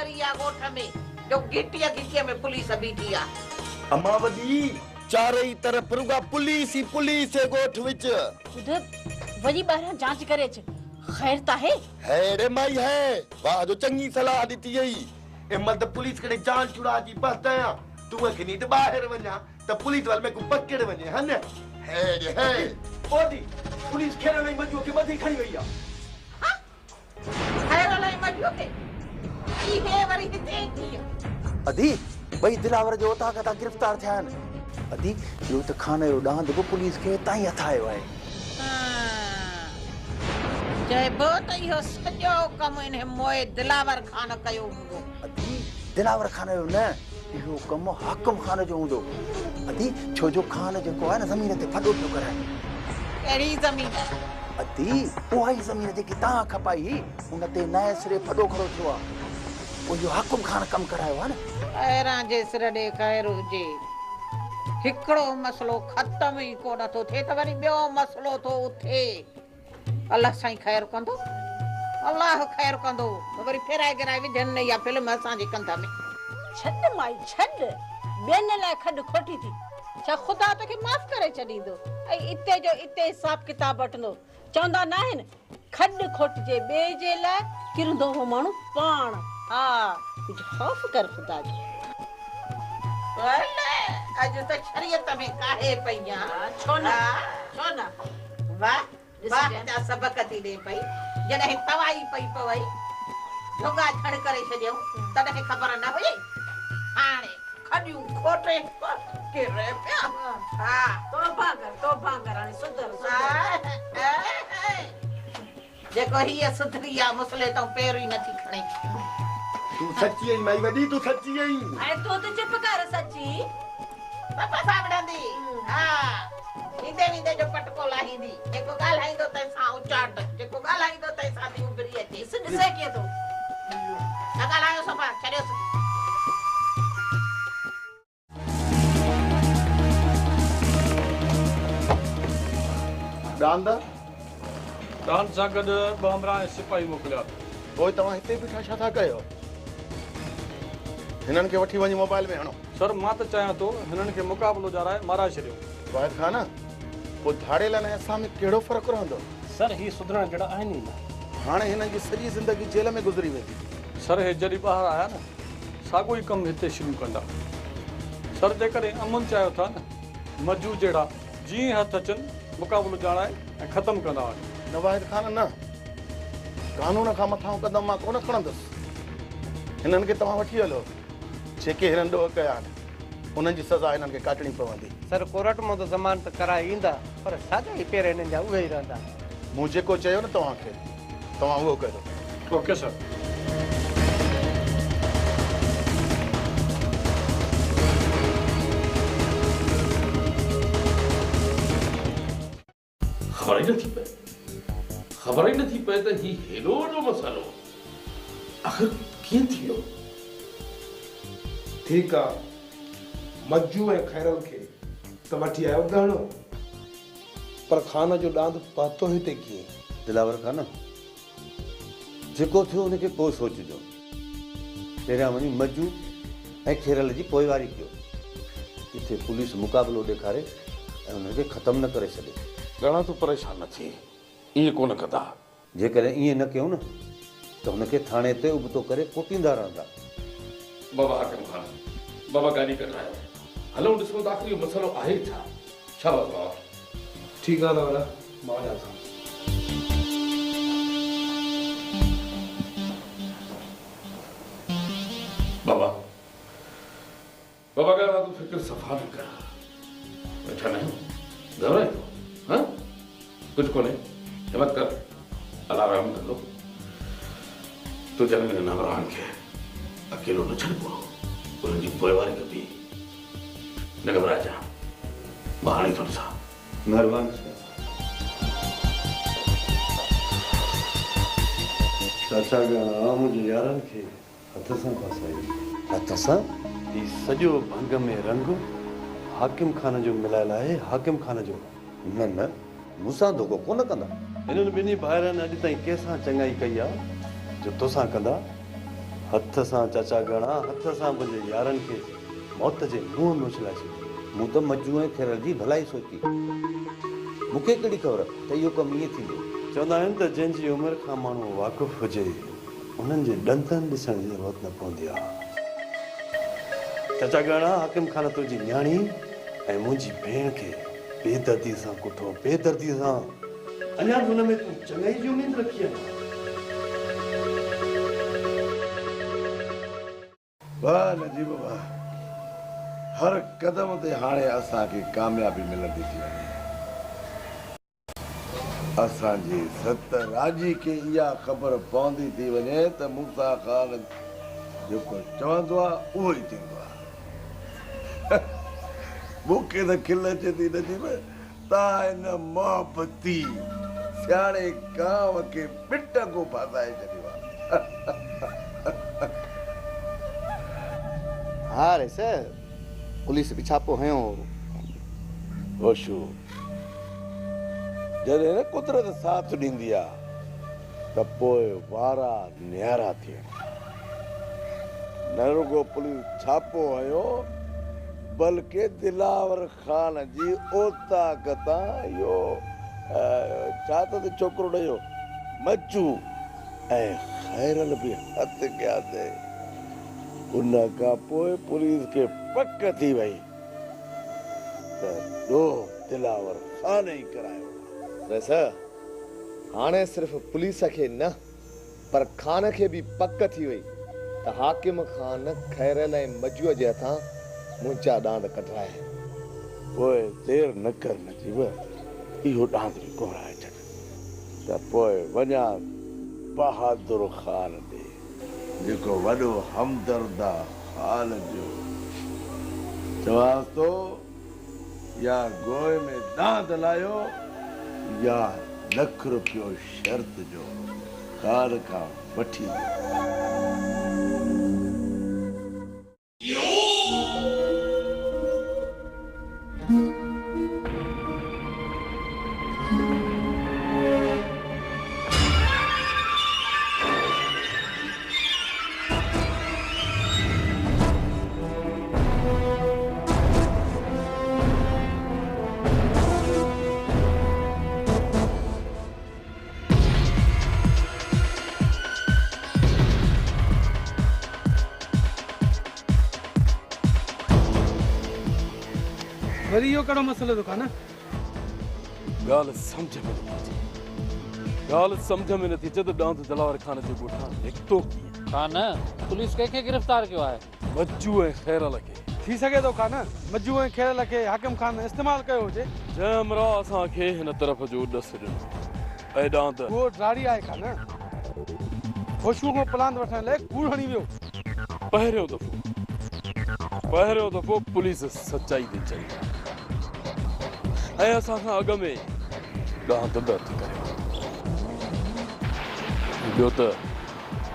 मरी आ गोठ में जो गिटिया में पुलिस बीठी आ। अम्मा वदी चारई तरफ रुगा पुलिस ही पुलिस है गोठ विच। उधर वजी बाहर जांच करे छ खैर ता है रे माई है वाह जो चंगी सलाह दी यही ए मत पुलिस कने जांच छुड़ा जी पछताया तू के नी त बाहर वना त पुलिस वाल में को पकड़ वने हन है ओदी पुलिस खेल नहीं मजू के बधी खड़ी गई हां खैर नहीं मजू के ई है वरी हिते की अदी भाई दिलावर जो ता का गिरफ्तार थयान अदी यो त खाने यो डांद को पुलिस के ताई हथायो है जय बहुत यो सजो कम इने मोए दिलावर खान कयो हुंदो अदी दिलावर खान यो न यो कम हाकिम खान जो हुंदो अदी छो जो खान जो को है न जमीन ते फडो पियो करे केड़ी जमीन अदी ओही जमीन जे की ता खपाई उन ते नए सिरे फडो खड़ो थियो ओ यो हाकिम खान कम करायो है न एरा जे सिर दे खैर हुजे हिकड़ो मसलो खत्म ही कोन तो थे त वरी बियो मसलो तो उठे अल्लाह साईं खैर कंदो अल्लाह खैर कंदो वरी फेराए गिराए विझन या फिल्म असां जे कंधा में छड माई छड बेन ला खड खोटी थी छा खुदा तो के माफ करे चडींदो ए इते जो इते हिसाब किताब वठंदो चंदा ना है खड खोट जे बे जे ला किरंदो हो मानु पाण हां कुछ खौफ कर खुदा जो अले आज तो शरीयत में काहे पईया छोना वाह वाह ता सबक थी दे पई जने तवाई पई पवई ढोंगा छड़ करे छडियो तने खबर न हुई हाने खडियो खोटे के रे पिया हां तोबा कर रानी सुधर देखो ही सुधरिया मसले तो पैर ही नहीं खणे तू सच्ची है माई वदी तू सच्ची है अरे तो चुप कर सच्ची पापा साबड़ंदी हां इंदे विंदे जो पटको लाहींदी जेको गालाईंदो तै सा उचाट जेको गालाईंदो तै सा दी उबरी अचे सिसे के तो गालायो सफा छड़ियो डांदा डांस सा गड बमरा सिपाही मोकलिया ओए तवा हिते बिठा छा था कयो हिनन के वठी वनी मोबाइल में हणो सर मां त चाहे तो हिनन के मुकाबलो जाराए मारा छरियो वाहिद खान वो धाड़े लन असां में केड़ो फर्क रहंदो सर ही सुधरण जड़ा आहिन ही हाणे हिनन जी सॼी ज़िंदगी जेल में गुज़री वेंदी सर हे जड़ी बाहर आया न सागो ही कम हिते शुरू कंदा सर जे करे अमन चाहे था न मजू जेड़ा जी हथ अचन मुकाबलो जाराए ए खत्म कंदा न वाहिद खान न कानून का मथा कदम मां कोन खणंदस हिनन के तवा वठी हलो जेके हिनन डो कया उनन जी सजा हिनन के काटणी पवंदी सर कोर्ट में तो जमानत कराई इंदा पर सादा ही पेरे ने जा उहे ही रहंदा मु जेको चयो न तवा के तवा वो करो ओके सर खबर ही नहीं पे तो ही हेलो जो मसालो आखिर क्यों थियो ठीक है मज्जू ए खैरल के तो वठी आयो गाणो पर खाना जो डांद पातो ही ते की दिलावर खान जेको थियो उनके को सोचजो तेरा वनी मज्जू ए खैरल जी पोइवारी कयो इथे पुलिस मुकाबलो ॾेखारे ऐं उनके खत्म न करे छॾे घणा तो परेशान न थी ये कोन कदा जेकॾहिं ईअं न कयूं न त हुनखे थाणे ते उबतो करे कुटींदा रहंदा बाबा हाकिम खान बाबा गाड़ी कर रहा है हलो ॾिसो त आखिर मसलो आहे छा शाबाश बाबा ठीक है दादा मां जाता बाबा बाबा का तू फिक्र सफा न कर बैठा नहीं घबराए तो हाँ कुछ को नहीं हिम्मत कर अलाराम कर लो तो जन मेरे नवरान के अकेलो न छड़ पो उन जी पोइवारी कभी न घबरा जा बहाने थोड़ा सा महिरबानी चाचा का मुझे यारन के हथ सां फसाई हथ सां ही सॼो भंग में रंग हाकिम खान जो मिलायल आहे हाकिम खान जो न न मूंसां धोखो कोन कंदा हिननि ॿिन्ही भाइरनि अॼु ताईं कंहिंसां चङाई कई आहे जो तोसां कंदा हथ सां चाचा घणा हथ सां पंहिंजे यारनि खे मौत जे मुंहं में उछलाए छॾियो। मूं त मजू ऐं खेरल जी भलाई सोची। मूंखे कहिड़ी ख़बर त इहो कमु ईअं थींदो। चवंदा आहिनि त जंहिंजी उमिरि खां माण्हू वाक़ुफ़ु हुजे उन्हनि जे ॾंदनि ॾिसण जी ज़रूरत न पवंदी आहे। चाचा घणा हाकिम ख़ान तुंहिंजी न्याणी ऐं मुंहिंजी भेण खे बेदर्दी सां कुठो, बेदर्दी सां। अञा हुन में तूं चङाई जी उमेद रखी आहे। वाह नजीब वाह, हर कदम ते हाणे असांखे कामयाबी मिलंदी थी वञे। असांजी सत राजी खे इहा ख़बर पवंदी थी वञे त मूसा ख़ान जेको चवंदो आहे उहो ई थींदो आहे। मूंखे त खिल अचे थी नजीब, तव्हां हिन मोहबती सियाणे गांव खे पिट को फासाए छॾियो आहे। हाँ रे सर, पुलिस भी छापो हयो। होशू जॾहिं न कुदरत साथ ॾींदी आहे त पोइ वारा न्यारा थियनि। न रुगो पुलिस छापो हयो बल्कि दिलावर ख़ान जी ओता गता इहो छा त छोकिरो ॾियो मजू ऐं खैरल बि हथ कयासीं। उन खां पोइ पुलिस खे पक थी वई त दिलावर ख़ान ई करायो। सर हाणे सिर्फ़ पुलिस खे न पर खान खे भी पक थी वई त हाकिम खान खैरल ऐं मजूअ जे हथां मुंहिंजा ॾांद कढाए। पोइ देर न कर नजीब, इहो ॾांद बि कोराए छॾ त पोइ वञा बहादुर ख़ान ॾे जेको वॾो हमदर्द आहे हाल जो। चवांसि थो या गोए में दांद लायो या ₹1,00,000 शर्त जो कार खां वठी। वरी इहो कहिड़ो मसइलो थो कान? ॻाल्हि सम्झ में नथी अचे, ॻाल्हि सम्झ में नथी अचे त ॾांद दिलावर ख़ान जे ॻोठां निकितो कीअं? कान पुलिस कंहिंखे गिरफ़्तार कयो आहे? मज्जू ऐं खैरल खे। थी सघे थो कान मजू ऐं खेरल खे हाकिम ख़ान इस्तेमालु कयो हुजे। जंहिं महिल असांखे हिन तरफ़ जो ॾस ॾिनो ऐं ॾांद उहो ड्राड़ी आहे कान। ख़ुशबू खां प्लान वठण लाइ कूड़ हणी वियो। पहिरियों दफ़ो पुलिस सचाई थी चई ऐं असांखां अॻ में ॾांद दर्द करे। ॿियो त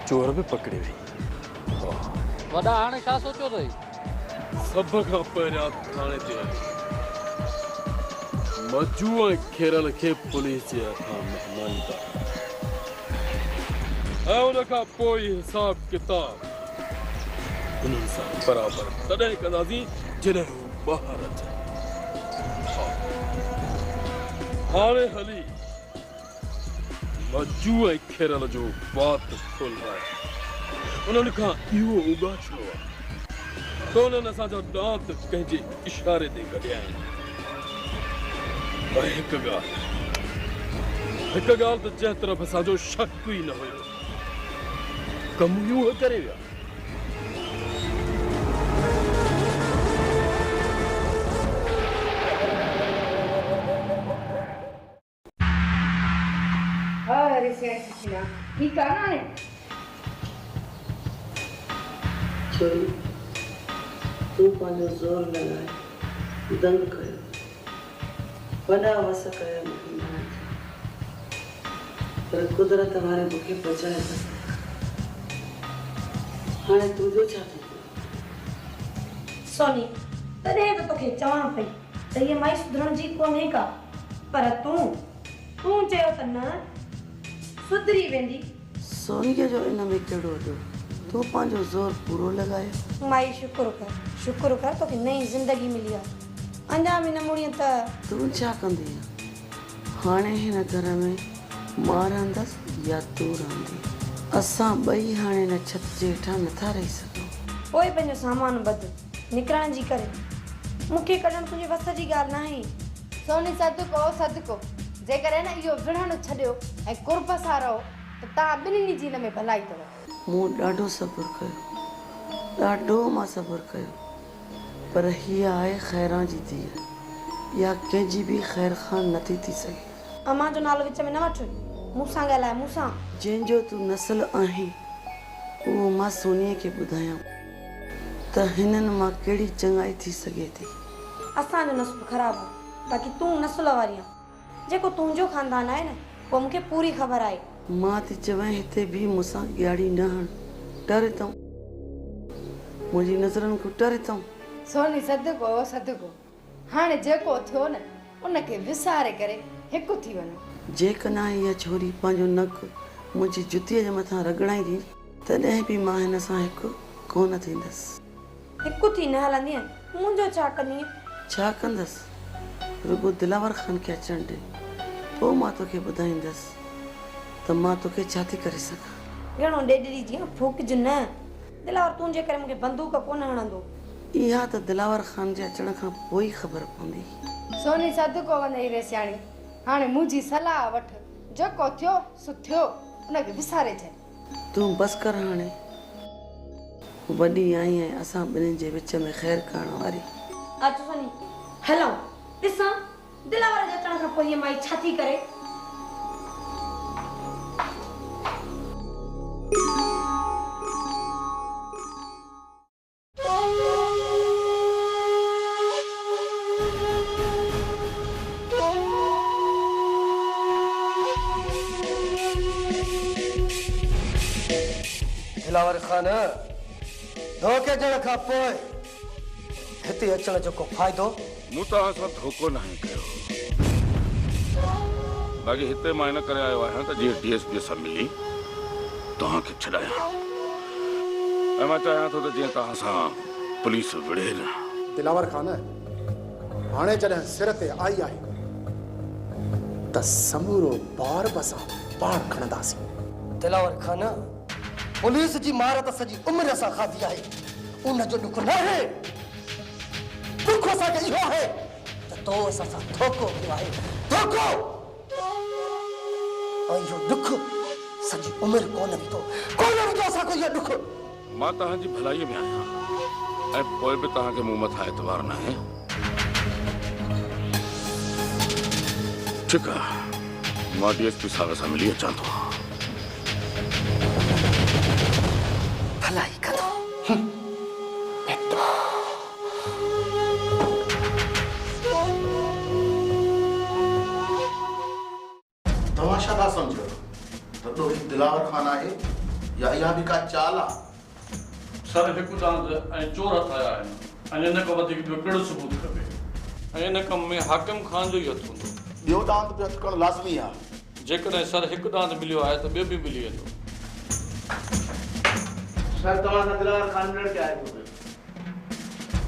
चोर बि पकड़ी वई। वॾा हाणे छा सोचियो अथई? सभ खां पहिरियां थाणे ते मजू ऐं खेरल खे पुलिस जे हथां महिमान था ऐं उन खां पोइ हिसाब किताब उन्हनि सां बराबरि तॾहिं कंदासीं जॾहिं हू ॿाहिरि अचनि। हाणे हली मजू ऐं खेरल जो बात खुल आहे। उन्हनि खां इहो उगाशो आहे त उन्हनि असांजा ॾांत कंहिंजे इशारे ते कढिया आहिनि। ऐं हिकु ॻाल्हि त जंहिं तरफ़ असांजो शक ई न हुयो कमु इहो करे विया। ठीक है ना छोरी तूं पंहिंजो ज़ोर लॻाए दंग कयो वॾा वस कया मूंखे न पर कुदरत वारे मूंखे बचाए था। हाणे तुंहिंजो छा थींदो? सोनी तॾहिं त तोखे चवां पई त हीअ माई सुधरण जी कोन्हे का पर तूं चयो त न सुधरी वेंदी। सोनीअ जो इन में कहिड़ो वॾो? तूं तूं पंहिंजो ज़ोर पूरो लॻायो। माई शुक्र कर तोखे नई ज़िंदगी मिली आहे। अञा बि न मुड़ीअ त तूं छा कंदी हाणे हिन घर में मां रहंदसि या तूं रहंदी? असां ॿई हाणे हिन छत जे हेठां नथा रही सघूं। पोइ पंहिंजो सामान बद निकिरण जी करे मूंखे कढणु तुंहिंजे वस जी ॻाल्हि न आहे। सोनी सदको जेकर न इहो विढ़ण छॾियो ऐं कुर्ब सां रहो त तव्हां ॿिन्हिनि जी हिन में भलाई अथव। मूं ॾाढो सब्र कयो, ॾाढो मां सब्र कयो, पर हीअ आहे ख़ैरां जी धीअ। या कंहिंजी बि ख़ैर खां नथी थी सघे। अमां जो नालो विच में न वठ, मूंसां ॻाल्हाए मूंसां। जंहिंजो तूं नस्ल आहीं उहो मां सोनीअ खे ॿुधायां त हिननि मां कहिड़ी चङाई थी सघे थी। असांजो नस्ल ख़राबु आहे, बाक़ी तूं नस्ल वारी आहे। जेको तुंहिंजो ख़ानदान आहे न पोइ मूंखे पूरी ख़बर आहे। मां थी चवां हिते बि मूंसां ॻाड़ी न हण, डरे अथऊं, मुंहिंजी नज़रनि खां डरे अथऊं। सोनी सदको हाणे जेको थियो न उनखे विसारे करे हिकु थी वञो। जेकॾहिं हीअ छोरी पंहिंजो नक मुंहिंजी जुतीअ जे मथां रगड़ाईंदी तॾहिं बि मां हिन सां हिकु कोन थींदसि। हिकु थी न हलंदी मुंहिंजो छा कंदी? छा कंदसि? रुगो दिलावर ख़ान खे अचणु ॾे, पोइ मां तोखे ॿुधाईंदसि त मां तोखे छा थी करे सघां। घणो ॾेॾड़ी जीअं फूकजि न। दिलावर तुंहिंजे करे मूंखे बंदूक कोन हणंदो। इहा त दिलावर ख़ान जे अचण खां पोइ ख़बर पवंदी। सोनी सदको वञई रे सियाणी, हाणे मुंहिंजी सलाह वठ, जेको थियो सो थियो, उनखे विसारे छॾ। तूं बसि कर, हाणे वॾी आई ऐं असां ॿिन्हिनि जे विच में ख़ैर करण वारी। अचो सोनी हलूं, ॾिसां दिलावर जे अचण खां पोइ हीअ माई छा थी करे। दिलावर ख़ान धोखे ॾियण खां पोइ हिते अचण जो को फ़ाइदो? मूं तव्हां सां धोखो न कयो, बाक़ी हिते मां इन करे आयो आहियां त जीअं DSP सां मिली तव्हांखे छॾायां, ऐं मां चाहियां थो त जीअं तव्हां सां पुलिस विढ़े न। दिलावर ख़ान हाणे जॾहिं सिर ते आई आहे त समूरो बार बसां पाण खणंदासीं। दिलावर ख़ान पुलिस जी मार त सॼी उमिरि असां खाधी आहे, उन जो ॾुख न आहे। ॾुख असांखे इहो आहे त तो असां सां धोखो कयो आहे, धोखो। ऐं इहो ॾुख सॼी उमिरि कोन विधो असांखे इहो ॾुख। मां तव्हांजी भलाईअ में आहियां ऐं पोइ बि तव्हांखे मूं मथां एतबार न आहे। ठीकु आहे, मां DSP साहब सां मिली अचां थो। भलाई कंदो। तव्हां छा था सम्झो त ॾोही दिलावर ख़ान आहे या इहा बि का चाल आहे? सर हिकु दांद ऐं चोर ठाहिया आहिनि, ऐं इन खां वधीक ॿियो कहिड़ो सबूत खपे? ऐं इन कम में हाकिम ख़ान जो ई हथु हूंदो। ॿियो दांद बि हथु करणु लाज़मी आहे। जेकॾहिं सर हिकु दांद मिलियो आहे त ॿियो बि मिली वेंदो। सर तव्हां सां दिलावर ख़ान मिलण के आयो हो।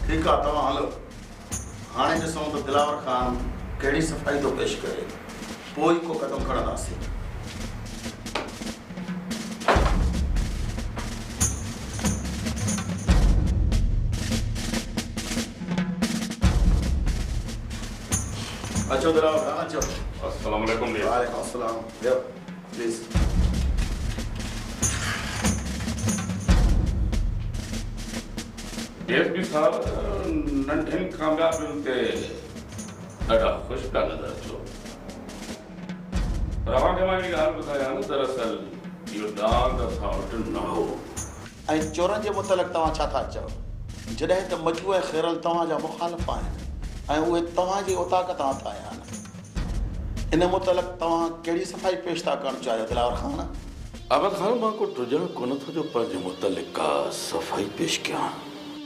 ठीकु आहे, तव्हां हलो, हाणे ॾिसूं त दिलावर ख़ान कहिड़ी सफ़ाई थो पेश करे, पोइ को क़दम खणंदासीं। अचो दिलावर ख़ान अचो। अस्सलाम वालेकुम। वालेकुम अस्सलाम। वेहो प्लीज। DSP साहब नंढियुनि कामयाबियुनि ते ॾाढा ख़ुशि पिया नज़र अचो। तव्हांखे मां हिकिड़ी ॻाल्हि ॿुधायां न, दरअसल इहो दांद असां वटि न हो। ऐं चोरनि जे मुतलिक़ तव्हां छा था चओ? जॾहिं त मजू ऐं ख़ैरल तव्हांजा मुख़ालिफ़ आहिनि ऐं उहे तव्हांजी उताक तां था आया आहिनि, इन मुतलिक़ तव्हां कहिड़ी सफ़ाई पेश था करणु चाहियो दिलावर ख़ान? अहमद ख़ान, मां को ड्रिजण कोन थो जो पंहिंजे मुतलिक़ का सफ़ाई पेश कयां।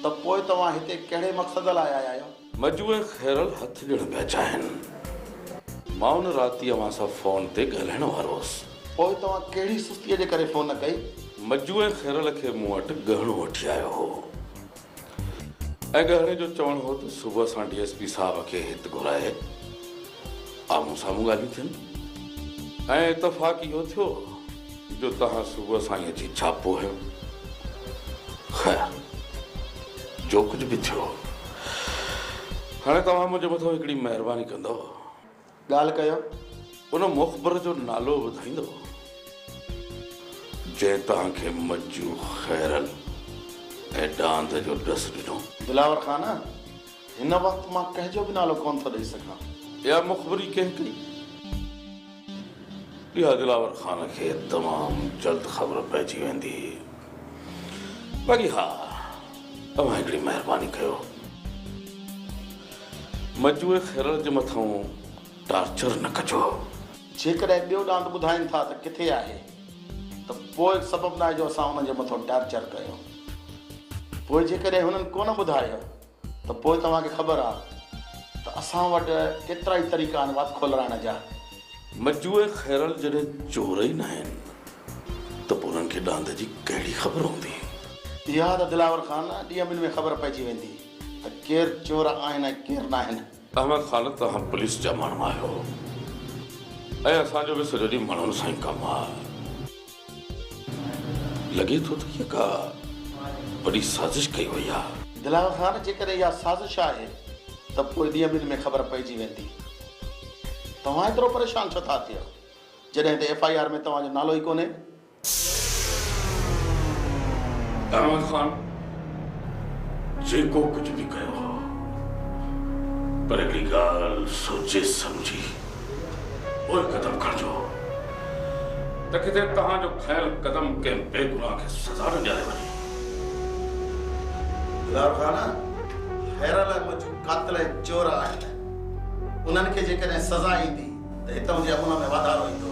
त पोइ तव्हां हिते कहिड़े मक़सद लाइ आया आहियो? मजू ऐं ख़ैरल हथ ॾियण पिया चाहिनि। मां उन राति अव्हां सां फ़ोन ते ॻाल्हाइण वारो हुउसि। पोइ तव्हां कहिड़ी सुस्तीअ जे करे फ़ोन न कई? मज्जू ऐं खैरल खे मूं वटि गहणो वठी आयो हो ऐं गहणे जो चवणु हो त सुबुह सां DSP साहब खे हिते घुराए आम्हूं साम्हूं ॻाल्हियूं थियनि ऐं इतफ़ाक़ इहो थियो जो तव्हां सुबुह सां ई अची छापो हयो। ख़ैर जो कुझु बि थियो हाणे तव्हां मुंहिंजे मथां हिकिड़ी महिरबानी कंदव, ॻाल्हि कयो। उन मुख़बर जो नालो ॿुधाईंदो जंहिं तव्हांखे मज्जू खैरल ऐं डांद जो ॾस ॾिनो। दिलावर ख़ान, हिन वक़्तु मां कंहिंजो बि नालो कोन थो ॾेई सघां। इहा मुख़बरी कंहिं कई? इहा दिलावर ख़ान खे तमामु जल्द ख़बर पइजी वेंदी। बाक़ी हा, तव्हां हिकिड़ी महिरबानी कयो, मज्जू खैरल जे मथां टार्चर न कजो। जेकॾहिं ॿियो डांद ॿुधाइनि था त किथे आहे त पोइ सबबु न आहे जो असां हुननि जे मथां टार्चर कयूं। पोइ जेकॾहिं हुननि कोन ॿुधायो त पोइ तव्हांखे ख़बर आहे त असां वटि केतिरा ई तरीक़ा आहिनि वात खोलाइण जा। मज्जू खैरल जॾहिं चोर ई न आहिनि त पोइ उन्हनि खे डांद जी कहिड़ी ख़बर हूंदी? इहा त दिलावर ख़ान ॾींहं ॿिनि में ख़बर पइजी वेंदी त केरु चोर आहिनि ऐं केरु न आहिनि। अहमद ख़ान, तव्हां पुलिस जा माण्हू आहियो ऐं असांजो बि सॼो ॾींहुं माण्हुनि सां ई कमु आहे। लॻे थो त इहा का वॾी साज़िश कई वई आहे। दिलावर ख़ान, जेकॾहिं इहा साज़िश आहे त पोइ ॾींहं ॿिनि में ख़बर पइजी वेंदी। तव्हां एतिरो परेशान छो था थियो जॾहिं त FIR में तव्हांजो नालो ई कोन्हे? अहमद ख़ान, जेको कुझु बि कयो हो, पर हिकिड़ी ॻाल्हि सोचे सम्झी पोइ क़दम खणिजो त किथे तव्हांजो खयल क़दम कंहिं बेगुनाह खे सज़ा न ॾियारे वञे। दिलावर ख़ान, खैरल ऐं मज्जू कातिल ऐं चोर आहिनि। उन्हनि खे जेकॾहिं सज़ा ईंदी त हितां जे अमन में वाधारो ईंदो।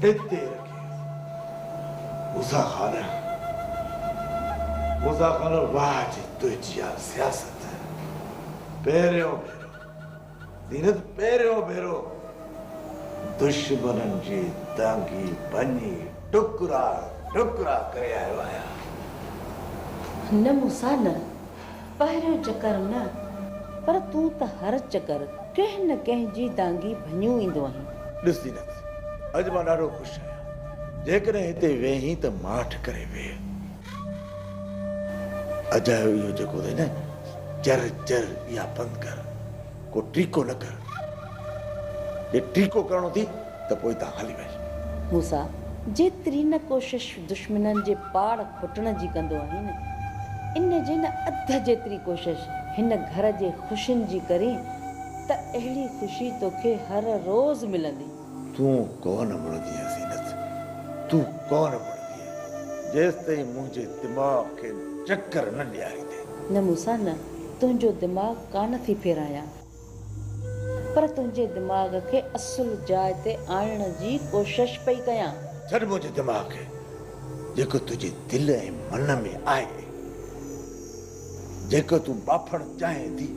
हिते मुसा खान वाह जी तुझी सियासत पहिरियों भेरो दीनत पहिरियों भेरो दुश्मननि जी दांगी बनी टुकड़ा टुकड़ा करे आयो आहियां। न मूंसां न पहिरियों चकर न, पर तूं त हर चकर कंहिं न कंहिं जी दांगी भञियूं ईंदो आहीं। ॾिस दीनत, अॼु मां ॾाढो ख़ुशि आहियां। जेकॾहिं हिते वेही त माठ करे वेह। अजायो इहो जेको अथई न, चर चर इहा बंदि कर, को टीको न कर। जे टीको करणो थी त पोइ तव्हां हली वञ। मूंसां जेतिरी न कोशिश दुश्मननि जे पाड़ खुटण जी कंदो आहीं न, इन जे न अध जेतिरी कोशिश हिन घर जे ख़ुशियुनि जी करी त अहिड़ी ख़ुशी तोखे हर रोज़ मिलंदी। तूं कोन मुड़दी आहे ज़ीनत, तूं कोन मुड़दी आहे जेसि ताईं मुंहिंजे दिमाग़ खे चक्कर न ॾियारींदे। न मूंसां न, तुंहिंजो दिमाग़ कान थी फेरायां, पर तुंहिंजे दिमाग़ खे असुल जाइ ते आणण जी कोशिश पई कयां। छॾ मुंहिंजे दिमाग़ खे, जेको तुंहिंजे दिलि ऐं मन में आहे, जेको तूं बाफण चाहे थी,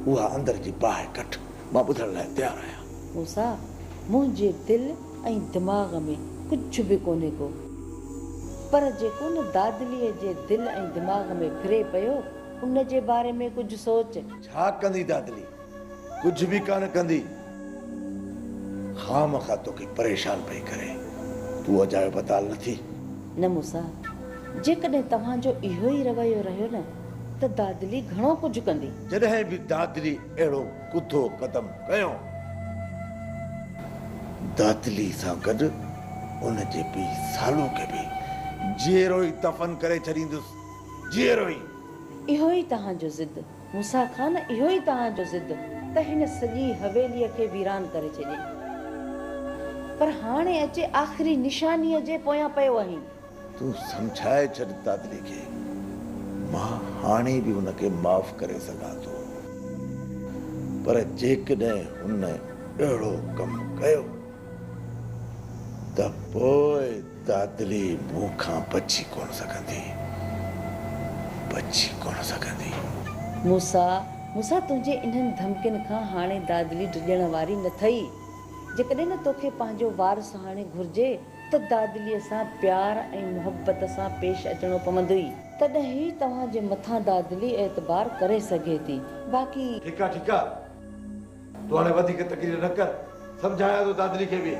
उहा अंदर जी बाहि कढ। मां ॿुधण लाइ तयारु आहियां। मूंसां मुंहिंजे दिलि ऐं दिमाग़ में कुझु बि कोन्हे को, पर जेको न दादलीअ जे दिलि ऐं दिमाग़ में फिरे पियो, उन जे बारे में कुझु सोच। छा कंदी दादली? कुझु बि कान कंदी। खामखा तोखे परेशान पई करे। तूं अजायो बताल नथी। न मूंसां, जेकॾहिं तव्हांजो इहो ई रवैयो रहियो न त दादली घणो कुझु कंदी। जॾहिं बि दादली अहिड़ो कुथो क़दम कयो, दादली सां गॾु उन जे पीउ सालो खे बि जीअरो ई दफ़न करे छॾींदुसि। जीअरो ई। इहो ई तव्हांजो ज़िद मूंसां खान, इहो ई तव्हांजो ज़िद त हिन सॼी हवेलीअ खे वीरान करे छॾे। पर हाणे अचे आख़िरी निशानीअ जे पोयां पियो आहीं। तूं सम्झाए छॾ दादली खे, मां हाणे बि हुनखे माफ़ करे सघां थो, पर जेकॾहिं हुन अहिड़ो कमु कयो त पोइ दादली मूंखां बची कोन सघंदी, बची कोन सघंदी। मूसा मूसा तुंहिंजे इन्हनि धमकियुनि खां हाणे दादली डिॼण वारी न थई। जेकॾहिं न तोखे पंहिंजो वारस हाणे घुर्जे त दादलीअ सां प्यार ऐं मुहबत सां पेश अचणो पवंदुई, तॾहिं ई तव्हांजे मथां दादली एतबार करे सघे थी। बाक़ी ठीकु आहे तूं हाणे वधीक तकलीफ़ न कर, सम्झाया थो दादली खे बि।